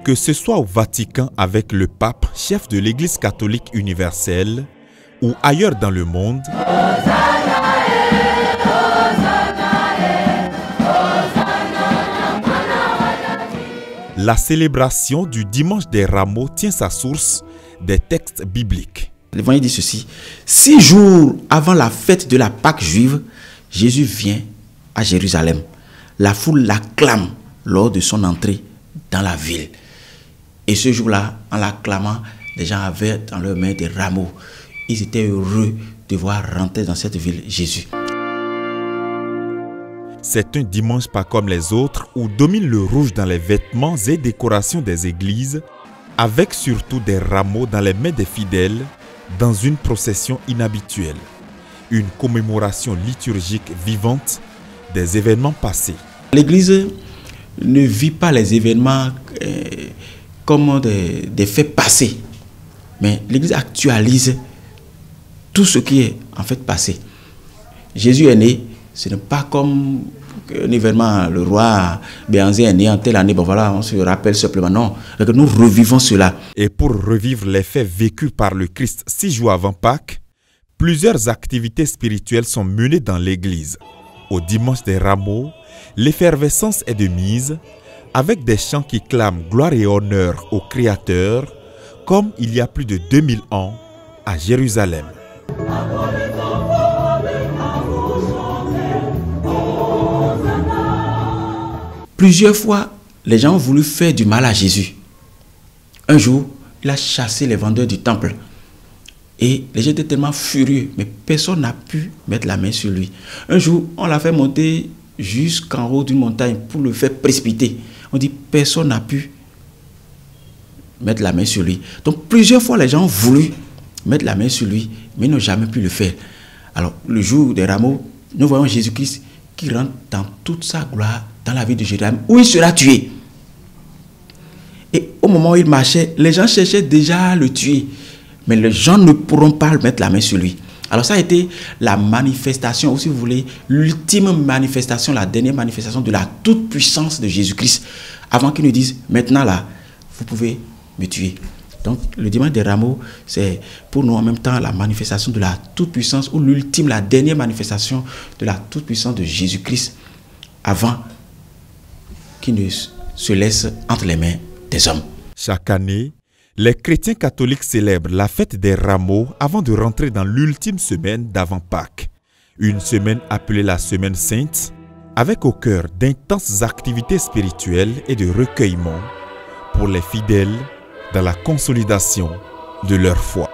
Que ce soit au Vatican avec le pape, chef de l'Église catholique universelle, ou ailleurs dans le monde, la célébration du dimanche des rameaux tient sa source des textes bibliques. L'Évangile dit ceci: 6 jours avant la fête de la Pâque juive, Jésus vient à Jérusalem. La foule l'acclame lors de son entrée dans la ville. Et ce jour-là, en l'acclamant, les gens avaient dans leurs mains des rameaux. Ils étaient heureux de voir rentrer dans cette ville Jésus. C'est un dimanche pas comme les autres où domine le rouge dans les vêtements et décorations des églises, avec surtout des rameaux dans les mains des fidèles dans une procession inhabituelle. Une commémoration liturgique vivante des événements passés. L'Église ne vit pas les événements comme des faits passés, mais l'Église actualise tout ce qui est en fait passé. Jésus est né, ce n'est pas comme un événement, le roi Béhanzé est né en telle année, bon voilà, on se rappelle simplement, non, nous revivons cela. Et pour revivre les faits vécus par le Christ 6 jours avant Pâques, plusieurs activités spirituelles sont menées dans l'Église. Au dimanche des rameaux, l'effervescence est de mise, avec des chants qui clament gloire et honneur au Créateur, comme il y a plus de 2000 ans à Jérusalem. Plusieurs fois, les gens ont voulu faire du mal à Jésus. Un jour, il a chassé les vendeurs du temple. Et les gens étaient tellement furieux, mais personne n'a pu mettre la main sur lui. Un jour, on l'a fait monter jusqu'en haut d'une montagne pour le faire précipiter. On dit, personne n'a pu mettre la main sur lui. Donc, plusieurs fois, les gens ont voulu mettre la main sur lui, mais ils n'ont jamais pu le faire. Alors, le jour des rameaux, nous voyons Jésus-Christ qui rentre dans toute sa gloire dans la ville de Jérusalem, où il sera tué. Et au moment où il marchait, les gens cherchaient déjà à le tuer. Mais les gens ne pourront pas mettre la main sur lui. Alors ça a été la manifestation, ou si vous voulez, l'ultime manifestation, la dernière manifestation de la toute-puissance de Jésus-Christ. Avant qu'il nous dise, maintenant là, vous pouvez me tuer. Donc le dimanche des rameaux, c'est pour nous en même temps la manifestation de la toute-puissance, ou l'ultime, la dernière manifestation de la toute-puissance de Jésus-Christ, avant qu'il ne se laisse entre les mains des hommes. Chaque année, les chrétiens catholiques célèbrent la fête des rameaux avant de rentrer dans l'ultime semaine d'avant Pâques. Une semaine appelée la Semaine Sainte, avec au cœur d'intenses activités spirituelles et de recueillement pour les fidèles dans la consolidation de leur foi.